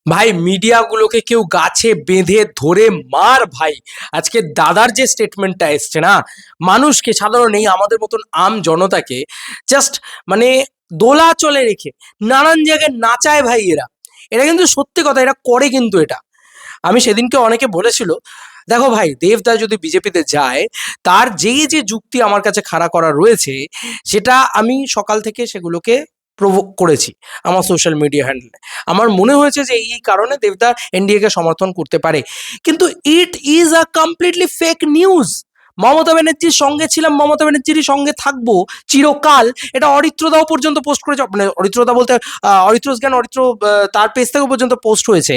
ভাই মিডিয়াগুলোকে কেউ গাছে বেঁধে ধরে মার ভাই। আজকে দাদার যে স্টেটমেন্টটা এসছে না, মানুষকে সাধারণ এই আমাদের মতন আম জনতাকে জাস্ট মানে দোলাচলে রেখে নানান জায়গায় নাচায় ভাই। এরা এরা কিন্তু সত্যি কথা, এরা করে কিন্তু এটা। আমি সেদিনকে অনেকে বলেছিল, দেখো ভাই দেবদা যদি বিজেপিতে যায়, তার যেই যে যুক্তি আমার কাছে খাড়া করা রয়েছে, সেটা আমি সকাল থেকে সেগুলোকে প্রভোগ করেছি আমার সোশ্যাল মিডিয়া হ্যান্ডেলে। আমার মনে হয়েছে যে এই কারণে দেবদা এনডিএ কে সমর্থন করতে পারে, কিন্তু it is a completely fake news. Mamata ব্যানার্জির সঙ্গে ছিলাম, মমতা ব্যানার্জির সঙ্গে থাকবো চিরকাল, এটা অরিত্রদাও পর্যন্ত পোস্ট করেছে। মানে অরিত্রদা বলতে অরিত্রস জ্ঞান অরিত্র, তার পেজ থেকে পর্যন্ত পোস্ট হয়েছে।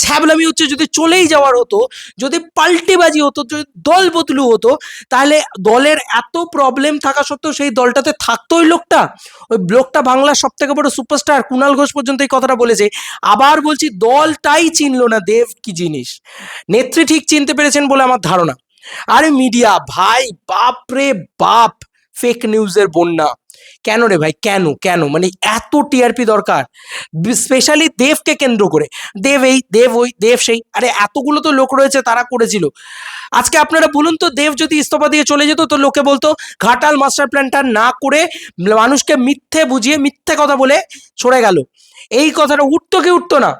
ছ্যাবলামি হচ্ছে, যদি চলেই যাওয়ার হতো, যদি পাল্টিবাজি হতো, যদি দল বদলু হতো, তাহলে দলের এত প্রবলেম থাকা সত্ত্বেও সেই দলটাতে থাকতো ওই লোকটা। ওই লোকটা বাংলার সব থেকে বড় সুপারস্টার কুণাল ঘোষ পর্যন্ত এই কথাটা বলেছে। আবার বলছি, দলটাই চিনলো না দেব কি জিনিস। নেত্রী ঠিক চিনতে পেরেছেন বলে আমার ধারণা। আরে মিডিয়া ভাই, বাপ রে বাপ, ফেক নিউজের বন্যা। কেন রে ভাই, কেন কেন মানে এত টিআরপি দরকার, স্পেশালি দেবকে কেন্দ্র করে? দেব এই, দেব ওই, দেব সেই, আরে এতগুলো তো লোক রয়েছে, তারা করেছিল। আজকে আপনারা বলুন তো, দেব যদি ইস্তফা দিয়ে চলে যেত, তো লোকে বলতো ঘাটাল মাস্টার প্ল্যানটা না করে মানুষকে মিথ্যে বুঝিয়ে মিথ্যে কথা বলে সরে গেল, এই কথাটা উঠতো কি উঠতো না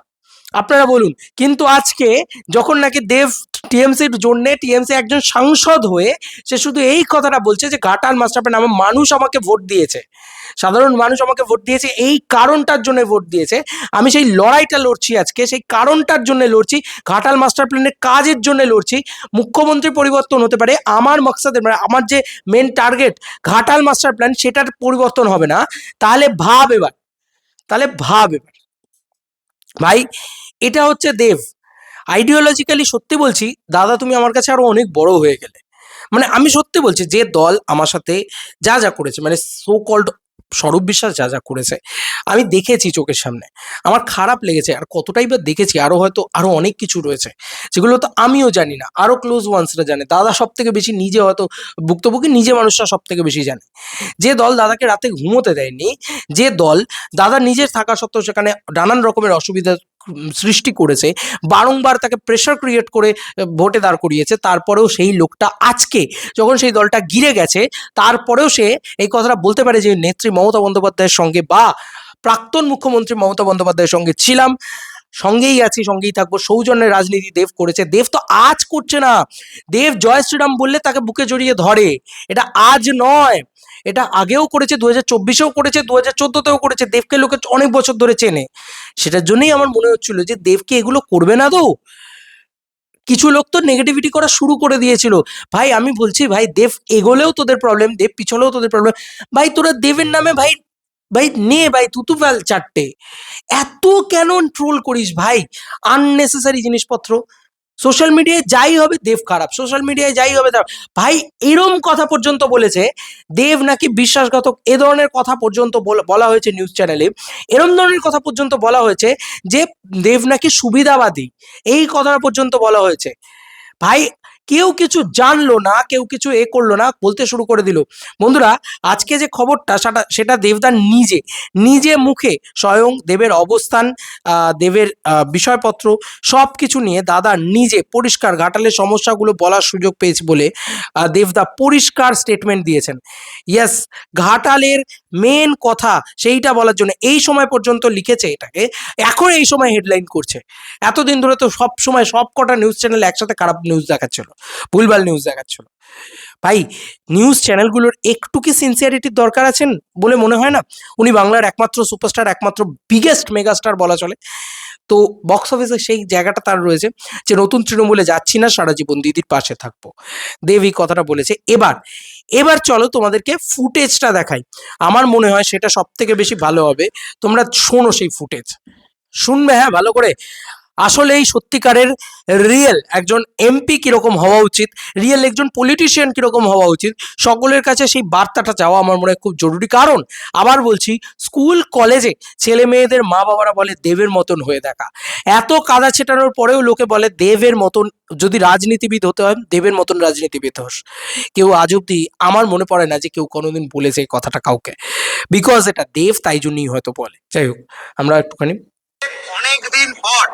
আপনারা বলুন। কিন্তু আজকে যখন নাকি দেব টিএমসির জন্য, টিএমসি একজন সাংসদ হয়ে সে শুধু এই কথাটা বলছে যে ঘাটাল মাস্টার প্ল্যান, আমার মানুষ আমাকে ভোট দিয়েছে, সাধারণ মানুষ আমাকে ভোট দিয়েছে, এই কারণটার জন্য ভোট দিয়েছে, আমি সেই লড়াইটা লড়ছি আজকে, সেই কারণটার জন্য লড়ছি, ঘাটাল মাস্টার প্ল্যানের কাজের জন্য লড়ছি। মুখ্যমন্ত্রী পরিবর্তন হতে পারে, আমার মকসাদের মানে আমার যে main target Ghatal master plan, সেটার পরিবর্তন হবে না। তাহলে ভাব এবার, তাহলে ভাব এবার ভাই, এটা হচ্ছে দেব। আইডিওলজিক্যালি সত্যি বলছি দাদা, তুমি আমার কাছে আরো অনেক বড় হয়ে গেলে। মানে আমি সত্যি বলছি, যে দল আমার সাথে যা যা করেছে, মানে সো কল্ড স্বরূপ বিশ্বাস যা যা করেছে, আমি দেখেছি চোখের সামনে, আমার খারাপ লেগেছে। আর কতটাই বা দেখেছি, আরো হয়তো আরো অনেক কিছু রয়েছে যেগুলো তো আমিও জানি না, আরো ক্লোজ ওয়ান্সরা জানে। দাদা সব থেকে বেশি নিজে হয়তো ভুক্তভোগী, নিজে মানুষরা সব থেকে বেশি জানে। যে দল দাদাকে রাতে ঘুমোতে দেয়নি, যে দল দাদা নিজের থাকা সত্ত্বেও সেখানে নানান রকমের অসুবিধা সৃষ্টি করেছে, বারংবার তাকে প্রেশার ক্রিয়েট করে ভোটে দাঁড় করিয়েছে, তারপরেও সেই লোকটা আজকে যখন সেই দলটা গিরে গেছে, তারপরেও সে এই কথাটা বলতে পারে যে নেত্রী মমতা বন্দ্যোপাধ্যায়ের সঙ্গে বা প্রাক্তন মুখ্যমন্ত্রী মমতা বন্দ্যোপাধ্যায়ের সঙ্গে ছিলাম, সঙ্গেই আছি, সঙ্গেই থাকবো। সৌজন্যের রাজনীতি দেব করেছে, দেব তো আজ করছে না। দেব জয় শ্রীরাম বললে তাকে বুকে জড়িয়ে ধরে, এটা আজ নয়, এটা আগেও করেছে, 2024-এও করেছে, 2014-তেও করেছে। দেবকে লোকে অনেক বছর ধরে চেনে, সেটার জন্যই আমার মনে হচ্ছিল যে দেবকে এগুলো করবে না তো। কিছু লোক তো নেগেটিভিটি করা শুরু করে দিয়েছিল। ভাই আমি বলছি ভাই, দেব এগোলেও তোদের প্রবলেম, দেব পিছলেও তোদের প্রবলেম। ভাই তোরা দেবের নামে ভাই, ভাই নে ভাই তুতু ফেল চারটে, এত কেন ট্রোল করিস ভাই আননেসেসারি জিনিসপত্র। সোশ্যাল মিডিয়ায় যাই হবে দেব খারাপ, সোশ্যাল মিডিয়ায় যাই হবে ভাই, এরম কথা পর্যন্ত বলেছে দেব নাকি বিশ্বাসঘাতক, এ ধরনের কথা পর্যন্ত বলা হয়েছে নিউজ চ্যানেলে। এরম ধরনের কথা পর্যন্ত বলা হয়েছে যে দেব নাকি সুবিধাবাদী, এই কথাটা পর্যন্ত বলা হয়েছে। ভাই কেউ কিছু জানলো না, কেউ কিছু করলো না, বলতে শুরু করে দিল। বন্ধুরা, আজকে যে খবরটা সেটা দেবদার নিজে নিজে মুখে স্বয়ং দেবের অবস্থান, দেবের বিষয়পত্র সব কিছু নিয়ে দাদা নিজে পরিষ্কার ঘাটালের সমস্যাগুলো বলার সুযোগ পেয়েছে বলে দেবদা পরিষ্কার স্টেটমেন্ট দিয়েছেন। ইয়েস, ঘাটালের মেন কথা সেইটা বলার জন্য এই সময় পর্যন্ত লিখেছে এটাকে, এখন এই সময় হেডলাইন করছে। এতদিন ধরে তো সব সময় সব কটা নিউজ চ্যানেল একসাথে খারাপ নিউজ দেখাচ্ছিল, ভুলভাল নিউজ দেখাচ্ছিল। ভাই নিউজ চ্যানেলগুলোর একটু কি সিনসিয়ারিটির দরকার আছেন বলে মনে হয় না? উনি বাংলার একমাত্র সুপারস্টার, একমাত্র বিগেস্ট মেগাস্টার বলা চলে। তো বক্স অফিসে সেই জায়গাটা তার রয়েছে যে নতুন তৃণমূলে যাচ্ছি না, সারা জীবন দিদির পাশে থাকবো। দেব এই কথাটা বলেছে। এবার এবার চলো তোমাদেরকে ফুটেজটা দেখাই, আমার মনে হয় সেটা সব থেকে বেশি ভালো হবে। তোমরা শোনো সেই ফুটেজ, শুনবে হ্যাঁ ভালো করে। আসলে এই সত্যিকারের রিয়েল একজন এমপি কিরকম হওয়া উচিত, রিয়েল একজন পলিটিশিয়ান কিরকম হওয়া উচিত, সকলের কাছে সেই বার্তাটা যাওয়া আমার মনে হয় খুব জরুরি। কারণ আবার বলছি, স্কুল কলেজে ছেলে মেয়েদের মা বাবারা বলে দেবের মতন হয়ে দেখা, এত কাদা ছেটানোর পরেও লোকে বলে দেবের মতন যদি রাজনীতিবিদ হতে হয়, দেবের মতন রাজনীতিবিদ হোস। কেউ আজ অব্দি আমার মনে পড়ে না যে কেউ কোনোদিন বলেছে এই কথাটা কাউকে, বিকজ এটা দেব তাই জন্যই হয়তো বলে। যাই হোক, আমরা একটুখানি অনেকদিন পর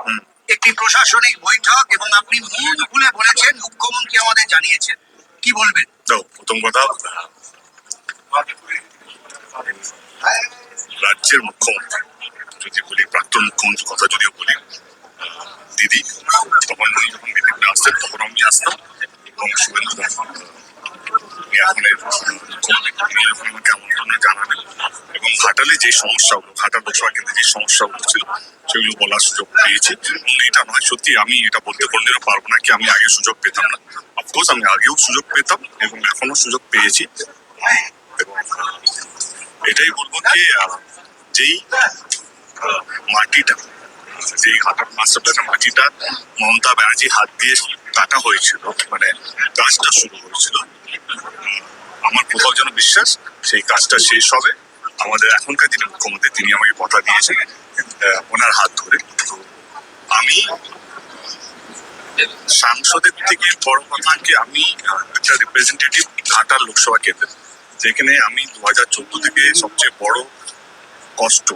একটি প্রশাসনিক বৈঠক এবং আপনি মন খুলে বলেছেন, মুখ্যমন্ত্রী আমাদের জানিয়েছেন, কি বলবেন? তো প্রথম কথা, রাজ্যের মুখ্যমন্ত্রী যদি বলি, প্রাক্তন মুখ্যমন্ত্রীর কথা যদিও বলি, দিদি তখন উনি যখন মেদিনীপুরে আসতেন তখন আমি আসতাম, এবং শুভেন্দু মুখ্যমন্ত্রী যখন আমাকে আমন্ত্রণ জানাবেন এবং ঘাটালে যে সমস্যাগুলো, ঘাটাল লোকসভা কেন্দ্রে যে সমস্যাগুলো ছিল সেগুলো বলার সুযোগ পেয়েছি। এবং এটা নয়, সত্যি আমি এটা বলতে কোনদিনও পারবো না কি আমি আগে সুযোগ পেতাম না। অফকোর্স আমি আগেও সুযোগ পেতাম এবং এখনো সুযোগ পেয়েছি। এবং এটাই বলবো যে যেই মাটিটা, যেই ঘাটাল মাস্টার প্ল্যানের মাটিটা মমতা ব্যানার্জি হাত দিয়ে কাটা হয়েছিল, মানে কাজটা শুরু হয়েছিল, আমার কোথাও যেন বিশ্বাস সেই কাজটা শেষ হবে। আমাদের এখনকার যিনি মুখ্যমন্ত্রী তিনি আমাকে কথা দিয়েছেন ওনার হাত ধরে। তো আমি সাংসদের থেকে বড় কথা কি, আমি একটা রিপ্রেজেন্টেটিভ ঘাটাল লোকসভা কেন্দ্রে, যেখানে আমি 2014 থেকে সবচেয়ে বড় কষ্ট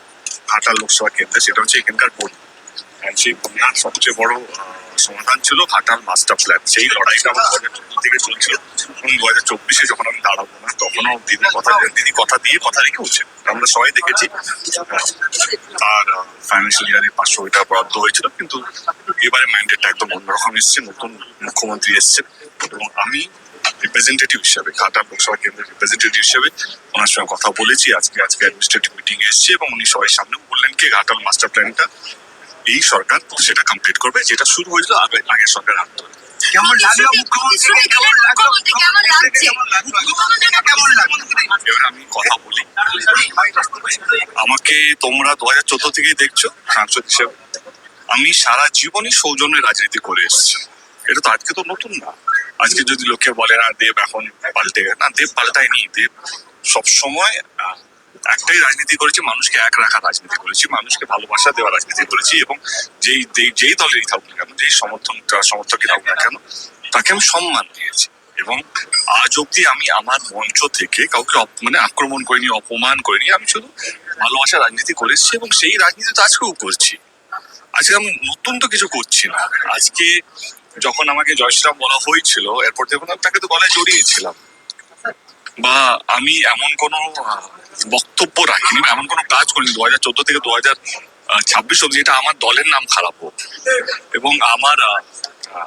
ঘাটাল লোকসভা কেন্দ্রে সেটা হচ্ছে এখানকার বন্যা। সেই বন্যার সবচেয়ে বড় সমাধান ছিল ঘাটাল মাস্টার প্ল্যান। সেই লড়াইটা আমার 2014 থেকে চলছিল এবং 2024-এ যখন আমি দাঁড়াবো না তখনও দিদি কথা দিয়ে কথা রেখেওছে। আমরা সবাই দেখেছি তার ফাইন্যান্সিয়াল ইয়ারে 500 কোটি টাকা বরাদ্দ হয়েছিল, কিন্তু এবারে ম্যান্ডেটটা একদম অন্যরকম এসছে, নতুন মুখ্যমন্ত্রী এসছে এবং আমি রিপ্রেজেন্টেটিভ হিসেবে, ঘাটাল লোকসভা কেন্দ্রের রিপ্রেজেন্টেটিভ হিসেবে ওনার সঙ্গে কথা বলেছি। আজকে অ্যাডমিনিস্ট্রেটিভ মিটিং এসছে এবং উনি সবাই সামনেও বললেন কি ঘাটাল মাস্টার প্ল্যানটা এই সরকার সেটা কমপ্লিট করবে, যেটা শুরু হয়েছিল আগের সরকার হাত ধরে। কেমন লাগলো মুখ্যমন্ত্রী? এবার আমি কথা বলি, আমাকে তোমরা 2014 থেকেই দেখছো সাংসদ হিসেবে। আমি সারা জীবনই সৌজন্যের রাজনীতি করে এসেছি, এটা তো আজকে তো নতুন না। আজকে যদি লোকে বলে না দেব এখন পাল্টে গেছে, না দেব পাল্টায়নি। দেব সবসময় একটাই রাজনীতি করেছি, মানুষকে এক রাখা রাজনীতি করেছি, মানুষকে ভালোবাসা দেওয়া রাজনীতি করেছি এবং যেই দলেরই থাকুক না কেন, যেই সমর্থকই থাকুক না কেন, তাকে আমি সম্মান দিয়েছি। এবং আজ অব্দি আমি আমার মঞ্চ থেকে কাউকে মানে আক্রমণ করিনি, অপমান করিনি। আমি শুধু ভালোবাসা রাজনীতি করেছি এবং সেই রাজনীতি তো আজকেও করছি। আজকে আমি নতুন তো কিছু করছি না। আজকে যখন আমাকে জয় শ্রীরাম বলা হয়েছিল, এরপর দেখুন তাকে তো গলায় জড়িয়েছিলাম, বা আমি এমন কোনো বক্তব্য রাখিনি বা এমন কোনো কাজ করিনি 2014 থেকে 2026 অব্দি যেটা আমার দলের নাম খারাপ হোক। এবং আমার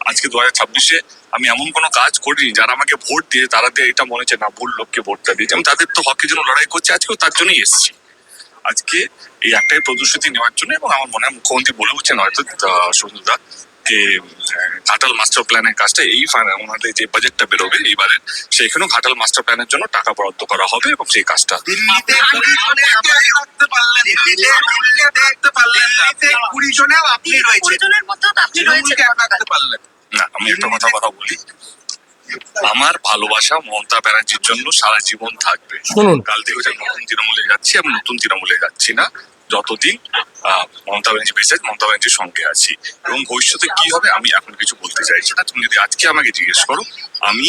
আজকে 2026-এ আমি এমন কোনো কাজ করিনি যারা আমাকে ভোট দিয়ে তারা এটা মনে হচ্ছে না ভুল লোককে ভোটটা দিয়েছে। আমি তাদের তো হকের জন্য লড়াই করছি, আজকেও তার জন্যই এসেছি। আজকে এই একটাই প্রতিশ্রুতি নেওয়ার জন্য, এবং আমার মনে হয় মুখ্যমন্ত্রী বলে উঠছেন হয়তো সঞ্জুদা যে ঘাটাল মাস্টার প্ল্যানের কাজটা এই ওনাদের যে বাজেটটা বেরোবে এইবারে, সেখানেও ঘাটাল মাস্টার প্ল্যানের জন্য টাকা বরাদ্দ করা হবে এবং সেই কাজটা দিল্লিতে 20 জনেও আপনি রয়েছেন, না। আমি একটা কথা বলি, আমার ভালোবাসা মমতা ব্যানার্জির জন্য সারা জীবন থাকবে। শুনুন, কাল থেকে নতুন তৃণমূলে যাচ্ছি, আমি নতুন তৃণমূলে যাচ্ছি না যতদিন মমতা ব্যানার্জি বেঁচে আছে, মমতা ব্যানার্জির সঙ্গে আছি। এবং ভবিষ্যতে কি হবে আমি এখন কিছু বলতে চাইছি না। তুমি যদি আজকে আমাকে জিজ্ঞেস করো, আমি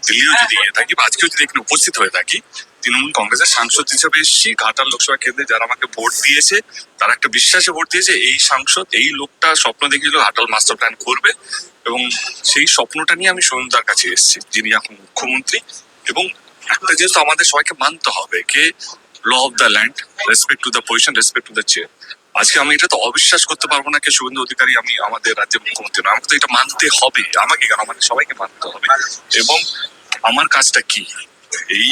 দিল্লিও যদি গিয়ে থাকি বা আজকেও যদি এখানে উপস্থিত হয়ে থাকি, তৃণমূল কংগ্রেসের সাংসদ হিসেবে এসেছি। ঘাটাল লোকসভা কেন্দ্রে যারা আমাকে ভোট দিয়েছে তারা একটা বিশ্বাসে ভোট দিয়েছে, এই সাংসদ এই লোকটা স্বপ্ন দেখেছিল ঘাটাল মাস্টার প্ল্যান করবে, এবং সেই স্বপ্নটা নিয়ে আমি সৌমিতার কাছে এসেছি, যিনি এখন মুখ্যমন্ত্রী। এবং একটা জিনিস তো আমাদের সবাইকে মানতে হবে, কে law of the land, respect to the position, respect to the chair. আজকে আমি এটা তো অবিশ্বাস করতে পারবো না কে শুভেন্দু অধিকারী আমি আমাদের রাজ্যের মুখ্যমন্ত্রী নয়। আমাকে তো এটা মানতে হবে, আমাকে কেন, আমাদের সবাইকে মানতে হবে। এবং আমার কাজটা কি, এই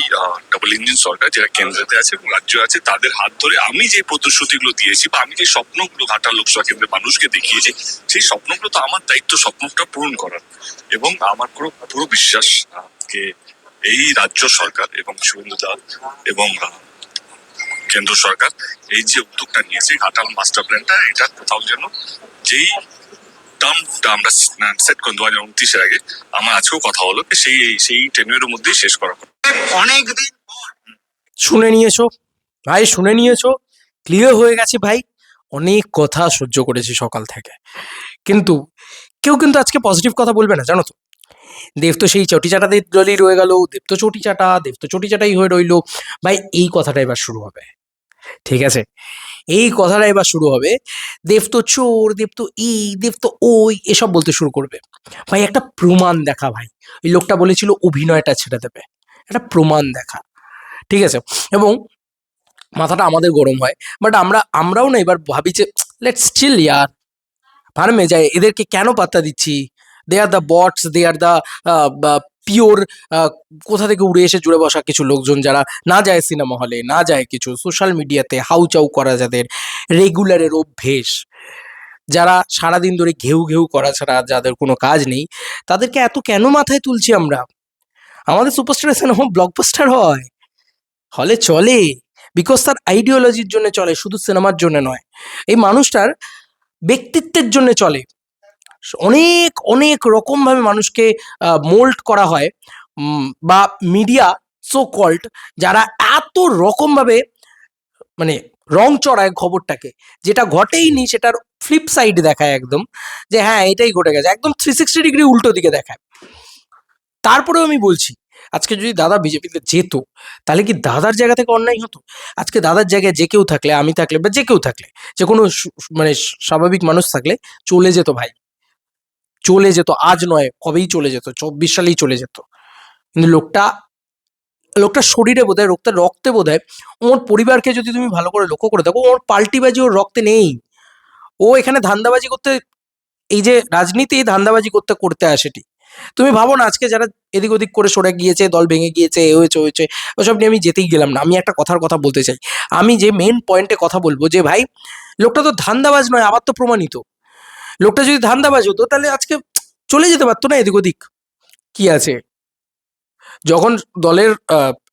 ডাবল ইঞ্জিন সরকার যারা কেন্দ্রেতে আছে এবং রাজ্য আছে তাদের হাত ধরে আমি যে প্রতিশ্রুতিগুলো দিয়েছি বা আমি যে স্বপ্নগুলো ঘাটাল লোকসভা কেন্দ্রের মানুষকে দেখিয়েছি, সেই স্বপ্নগুলো তো আমার দায়িত্ব স্বপ্নটা পূরণ করার। এবং আমার পুরো বিশ্বাস যে এই রাজ্য সরকার এবং শুভেন্দু দা এবং কেন্দ্র সরকার এই যে উদ্যোগটা নিয়েছে ঘাটাল মাস্টার প্ল্যানটা, এটা কোথাও যেন যেই টার্মটা আমরা সেট করি 2029-এর আগে, আমার আজকেও কথা হলো সেই টেনিয়রের মধ্যেই শেষ করা হবে। অনেকদিন শুনে নিয়েছো ভাই, শুনে নিয়েছো, ক্লিয়ার হয়ে গেছে ভাই। অনেক কথা সহ্য করেছি সকাল থেকে, কিন্তু কেউ কিন্তু আজকে পজিটিভ কথা বলবে না, জানো তো। দেব তো সেই চটি চাটাদের দলই রয়ে গেল, দেব তো চটি চাটাই হয়ে রইলো। ভাই এই কথাটা এবার শুরু হবে, ঠিক আছে? এই কথাটা এবার শুরু হবে, দেব তো চোর, দেব তো এই, দেব তো ওই, এসব বলতে শুরু করবে। ভাই একটা প্রমাণ দেখা ভাই, ওই লোকটা বলেছিল অভিনয়টা ছেড়ে দেবে, একটা প্রমাণ দেখা, ঠিক আছে? এবং মাথাটা আমাদের গরম হয়, বাট আমরাও না এবার ভাবি যে লেটস চিল ইয়ার, ফার্মে যায় এদেরকে কেন পাত্তা দিচ্ছি? They are the bots, they are the pure, কোথা থেকে উড়ে এসে জুড়ে বসা কিছু লোকজন, যারা না যায় সিনেমা হলে, না যায় কিছু সোশ্যাল মিডিয়াতে হাউচাউ করা, যাদের রেগুলারের অভ্যেস, যারা সারাদিন ধরে ঘেউ ঘেউ করা ছাড়া যাদের কোনো কাজ নেই, তাদেরকে এত কেন মাথায় তুলছি আমরা? আমাদের সুপারস্টার সিনেমা ব্লকবাস্টার হয়, হলে চলে, বিকজ তার আইডিওলজির জন্য চলে, শুধু সিনেমার জন্য নয়। এই মানুষটার ব্যক্তিত্বের জন্য চলে। অনেক অনেক রকম ভাবে মানুষকে মোল্ড করা হয়, বা মিডিয়া সো কল্ড, যারা এত রকম ভাবে মানে রং চড়ায় খবরটাকে, যেটা ঘটেইনি সেটার ফ্লিপ সাইড দেখায় একদম, যে হ্যাঁ এটাই ঘটে গেছে, একদম 360 ডিগ্রি উল্টো দিকে দেখায়। তারপরেও আমি বলছি, আজকে যদি দাদা বিজেপিতে যেত, তাহলে কি দাদার জায়গা থেকে অন্যায় হতো? আজকে দাদার জায়গায় যে কেউ থাকলে, আমি থাকলে, বা যে কেউ থাকলে, যে কোনো মানে স্বাভাবিক মানুষ থাকলে চলে যেত ভাই, চলে যেত, আজ নয় কবেই চলে যেত, 24 সালেই চলে যেত। কিন্তু লোকটা শরীরে বোধহয়, লোকটা রক্তে বোধহয়, ওর পরিবারকে যদি তুমি ভালো করে লক্ষ্য করে দেখো, ওর পাল্টিবাজি ওর রক্তে নেই। ও এখানে ধান্দাবাজি করতে, এই যে রাজনীতি, এই ধান্দাবাজি করতে করতে আসেনি। তুমি ভাবো না, আজকে যারা এদিক ওদিক করে সরে গিয়েছে, দল ভেঙে গিয়েছে, এ হয়েছে হয়েছে, ওসব নিয়ে আমি যেতেই গেলাম না। আমি একটা কথার কথা বলতে চাই, আমি যে মেন পয়েন্টে কথা বলবো, যে ভাই লোকটা তো ধান্দাবাজ নয়, আবার তো প্রমাণিত। লোকটা যদি ধান্দাবাজ হতো, তাহলে আজকে চলে যেতে পারতো না এদিক ওদিক, কি আছে? যখন দলের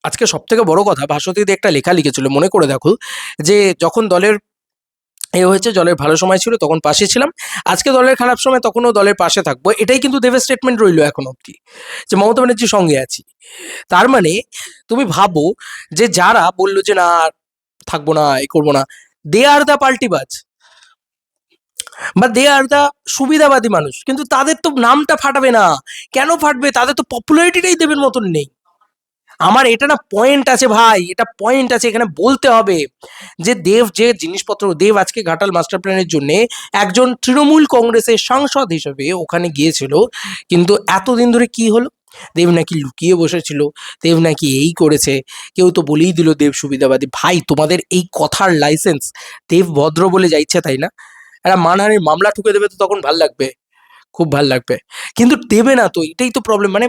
আজকে সব থেকে বড় কথা, ভাস্বতীদি একটা লেখা লিখেছিল, মনে করে দেখো, যে যখন দলের এ হয়েছে, দলের ভালো সময় ছিল তখন পাশে ছিলাম, আজকে দলের খারাপ সময় তখনও দলের পাশে থাকবো, এটাই কিন্তু দেবের স্টেটমেন্ট রইলো এখন অব্দি, যে মমতা ব্যানার্জির সঙ্গে আছি। তার মানে তুমি ভাবো, যে যারা বললো যে না থাকবো না, এই করবো না, দে আর দ্য পাল্টিবাজ, বা দে আর দ্য সুবিধাবাদী মানুষ, কিন্তু তাদের তো নামটা ফাটাবে না। কেন ফাটবে? তাদের তো পপুলারিটিটাই দেবের মতন নেই। আমার এটা না পয়েন্ট আছে ভাই, এটা পয়েন্ট আছে, এখানে বলতে হবে যে দেব যে জিনিসপত্র, দেব আজকে ঘাটাল মাস্টার প্ল্যানের জন্য একজন তৃণমূল কংগ্রেসের সাংসদ হিসেবে ওখানে গিয়েছিল, কিন্তু এতদিন ধরে কি হলো? দেব নাকি লুকিয়ে বসেছিল, দেব নাকি এই করেছে, কেউ তো বলেই দিল দেব সুবিধাবাদী। ভাই তোমাদের এই কথার লাইসেন্স, দেব ভদ্র বলে যাইছে তাই না? একটা মানহানির মামলা ঠুকে দেবে তো তখন ভাল লাগবে, খুব ভাল লাগবে, কিন্তু দেবে না তো, এটাই তো প্রবলেম। মানে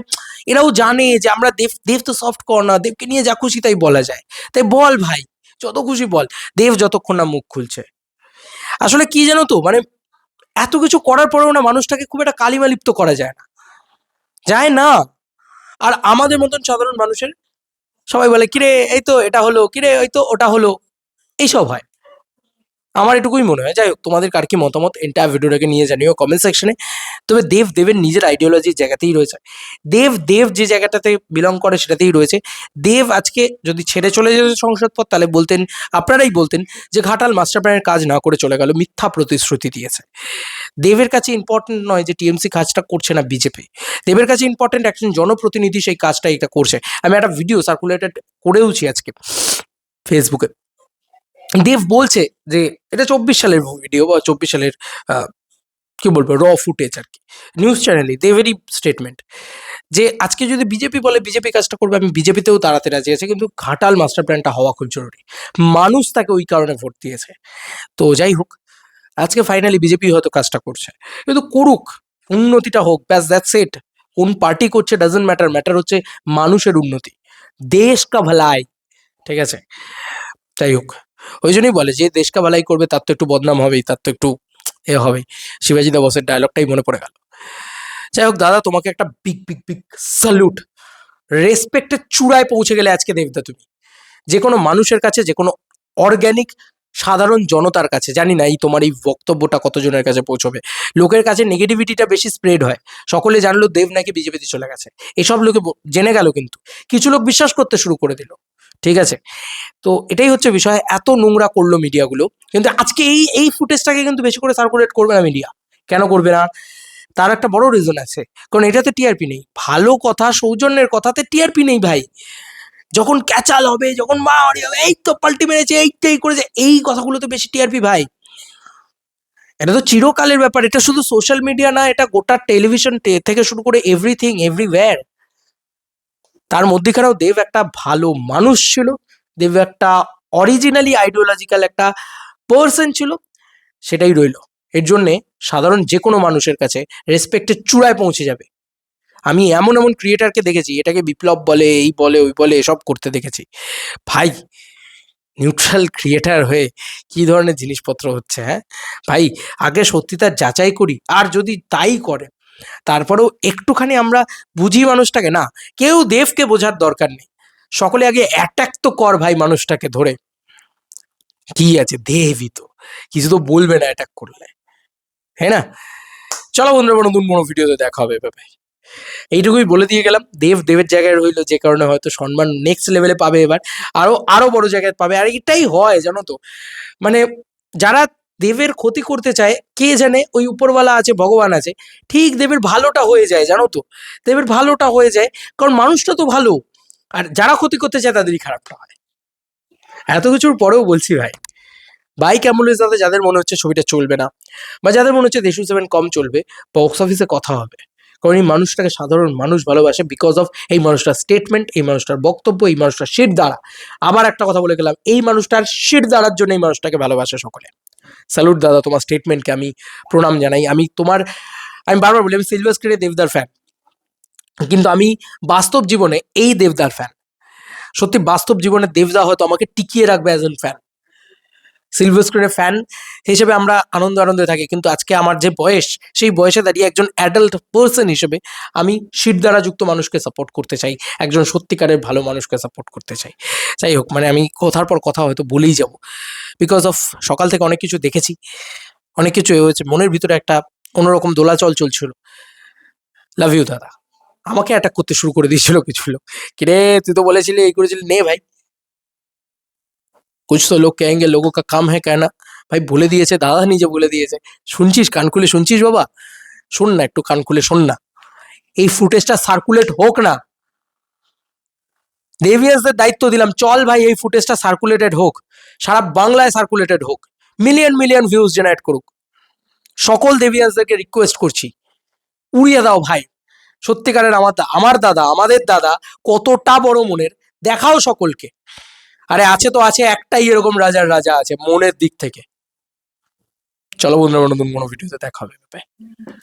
এরাও জানে যে আমরা দেব, দেব তো সফট কর্নার, দেবকে নিয়ে যা খুশি তাই বলা যায়, তাই বল ভাই, যত খুশি বল, দেব যতক্ষণ না মুখ খুলছে। আসলে কি জানো তো, মানে এত কিছু করার পরেও না মানুষটাকে খুব একটা কালিমালিপ্ত করা যায় না, যায় না। আর আমাদের মতন সাধারণ মানুষের, সবাই বলে কিরে এই তো এটা হলো, কিরে ওই তো ওটা হলো, এইসব হয়। আমার এটুকুই মনে হয়। যাই হোক, তোমাদের কার কি মতামত এন্টায়ার ভিডিওটাকে নিয়ে জানিও কমেন্ট সেকশনে। তবে দেবের নিজের আইডিওলজির জায়গাতেই রয়েছে, দেব যে জায়গাটাতে বিলং করে সেটাতেই রয়েছে। দেব আজকে যদি ছেড়ে চলে যেত সংসদ পদ, তাহলে বলতেন, আপনারাই বলতেন যে ঘাটাল মাস্টার প্ল্যানের কাজ না করে চলে গেল, মিথ্যা প্রতিশ্রুতি দিয়েছে। দেবের কাছে ইম্পর্টেন্ট নয় যে টিএমসি কাজটা করছে না বিজেপি, দেবের কাছে ইম্পর্টেন্ট একজন জনপ্রতিনিধি সেই কাজটা এটা করছে। আমি একটা ভিডিও সার্কুলেটেড করেওছি আজকে ফেসবুকে। দেব বলছে যে এটা 24 সালের ভিডিও, বা 24 সালের কি বলবো র ফুটেজ আর কি, নিউজ চ্যানেলে দেবেরই স্টেটমেন্ট, যে আজকে যদি বিজেপি বলে বিজেপি কাজটা করবে, আমি বিজেপিতেও তাড়াতে রাজি আছে, কিন্তু ঘাটাল মাস্টার প্ল্যানটা হওয়া খুব জরুরি, মানুষ তাকে ওই কারণে ভোট দিয়েছে। তো যাই হোক, আজকে ফাইনালি বিজেপি হয়তো কাজটা করছে, কিন্তু করুক, উন্নতিটা হোক, ব্যাস দ্যাটস ইট। কোন পার্টি করছে ডাজন্ট ম্যাটার, ম্যাটার হচ্ছে মানুষের উন্নতি, দেশ কা ভালাই, ঠিক আছে? যাই হোক, ওই জন্যই বলে যে দেশ কা ভালাই করবে তার তো একটু বদনাম হবেই, তার তো একটু এ হবেই। শিবাজি দা বসের ডায়লগটাই মনে পড়ে গেল। যাই হোক দাদা, তোমাকে একটা বিগ বিগ বিগ স্যালুট, রেসপেক্টের চূড়ায় পৌঁছে গেলে আজকে দেবদা তুমি, যে কোনো মানুষের কাছে, যে কোনো অর্গ্যানিক সাধারণ জনতার কাছে, জানি না এই তোমার এই বক্তব্যটা কতজনের কাছে পৌঁছবে, লোকের কাছে নেগেটিভিটিটা বেশি স্প্রেড হয়, সকলে জানলো দেব নাকি বিজেপিতে চলে গেছে, এসব লোকে জেনে গেল, কিন্তু কিছু লোক বিশ্বাস করতে শুরু করে দিল, ঠিক আছে? তো এটাই হচ্ছে বিষয়, এত নোংরা করলো মিডিয়াগুলো, কিন্তু আজকে এই ফুটেজটাকে কিন্তু বেশি করে সার্কুলেট করবে না মিডিয়া। কেন করবে না? তার একটা বড় রিজন আছে, কারণ এটাতে টিআরপি নেই। ভালো কথা, সৌজন্যের কথাতে টিআরপি নেই ভাই, যখন ক্যাচাল হবে, যখন মারামারি হবে, এই তো পাল্টি মেরেছে, এইটাই করেছে, এই কথাগুলো তো বেশি টিআরপি ভাই। এটা তো চিরকালের ব্যাপার, এটা শুধু সোশ্যাল মিডিয়া না, এটা গোটা টেলিভিশন থেকে শুরু করে এভরিথিং এভরিওয়্যার। তার মধ্যেখানেও দেব একটা ভালো মানুষ ছিল, দেব একটা অরিজিনালি আইডিওলজিক্যাল একটা পার্সন ছিল, সেটাই রইলো। এর জন্যে সাধারণ যে কোনো মানুষের কাছে রেসপেক্টের চূড়ায় পৌঁছে যাবে। আমি এমন এমন ক্রিয়েটারকে দেখেছি, এটাকে বিপ্লব বলে, এই বলে, ওই বলে, এসব করতে দেখেছি ভাই। নিউট্রাল ক্রিয়েটার হয়ে কি ধরনের জিনিসপত্র হচ্ছে, হ্যাঁ ভাই, আগে সত্যিটা যাচাই করি। আর যদি তাই করে, তারপরেও একটুখানি আমরা বুঝি মানুষটাকে, না কেউ দেবকে বোঝার দরকার নেই, সকলে আগে অ্যাটাক তো কর ভাই মানুষটাকে ধরে। কি আছে, দেবই তো, কিছু তো বলবে না অ্যাটাক করলে, হ্যাঁ না? চলো বন্ধুরা, নতুন কোনো ভিডিওতে দেখা হবে ভাই। এইটুকুই বলে দিয়ে গেলাম। দেব দেবের জায়গায় রইলো, যে কারণে হয়তো সম্মান নেক্সট লেভেলে পাবে এবার, আরো আরো বড় জায়গায় পাবে। আর এটাই হয় জানো তো, মানে যারা দেবের ক্ষতি করতে চায়, কে জানে ওই উপরওয়ালা আছে, ভগবান আছে, ঠিক দেবের ভালোটা হয়ে যায় জানো তো, দেবের ভালোটা হয়ে যায়, কারণ মানুষটা তো ভালো। আর যারা ক্ষতি করতে চায় তাদেরই খারাপটা হয়। এত কিছুর পরেও বলছি ভাই, বাইক অ্যাম্বুলেন্স দাদা, যাদের মনে হচ্ছে ছবিটা চলবে না, বা যাদের মনে হচ্ছে দেশু সেভেন কম চলবে, বক্স অফিসে কথা হবে, কারণ এই মানুষটাকে সাধারণ মানুষ ভালোবাসে, বিকজ অফ এই মানুষটার স্টেটমেন্ট, এই মানুষটার বক্তব্য, এই মানুষটার শির দ্বারা। আবার একটা কথা বলে গেলাম, এই মানুষটার শির দ্বারার জন্য এই মানুষটাকে ভালোবাসে সকলে। স্যালুট দাদা, তোমার স্টেটমেন্টকে আমি প্রণাম জানাই। আমি বারবার বলি, আমি সিলভার স্ক্রিনে দেবদার ফ্যান, কিন্তু আমি বাস্তব জীবনে এই দেবদার ফ্যান। সত্যি বাস্তব জীবনে দেবদা হয়তো আমাকে টিকিয়ে রাখবে অ্যাজ এন ফ্যান। সিলভার স্ক্রিনের ফ্যান হিসেবে আমরা আনন্দে থাকি, কিন্তু আজকে আমার যে বয়স, সেই বয়সে দাঁড়িয়ে একজন অ্যাডাল্ট পার্সন হিসেবে আমি শিরদাঁড়া যুক্ত মানুষকে সাপোর্ট করতে চাই, একজন সত্যিকারের ভালো মানুষকে সাপোর্ট করতে চাই। যাই হোক, মানে আমি কথার পর কথা হয়তো বলেই যাব, বিকজ অফ সকাল থেকে অনেক কিছু দেখেছি, অনেক কিছু হয়েছে, মনের ভিতরে একটা অন্যরকম দোলাচল চলছিল। লাভ ইউ দাদা। আমাকে অ্যাটাক করতে শুরু করে দিয়েছিল কিছু লোক, কিরে তুই তো বলেছিলি, এই করেছিলি, নে ভাই, कुछ तो लोग कहेंगे लोगों का काम है कहना। ভাই বলে দিয়েছে দাদা, নিজে বলে দিয়েছে, শুনছিস, কান খুলে শুনছিস বাবা, শোন না, একটু কান খুলে শোন না, এই ফুটেজটা সার্কুলেট হোক না, দেভিয়াসদের দায়িত্ব দিলাম, চল ভাই এই ফুটেজটা সার্কুলেটেড হোক, সারা বাংলায় সার্কুলেটেড হোক, মিলিয়ন মিলিয়ন ভিউজ জেনারেট করুক। সকল দেভিয়াসদেরকে রিকোয়েস্ট করছি, উড়িয়ে দাও ভাই। সত্যিকারের আমার দাদা, আমাদের দাদা কতটা বড় মনের, দেখাও সকলকে। আরে আছে তো আছে, একটাই এরকম রাজার রাজা আছে মনের দিক থেকে। চলো বন্ধুরা, নতুন কোনো ভিডিওতে দেখা হবে।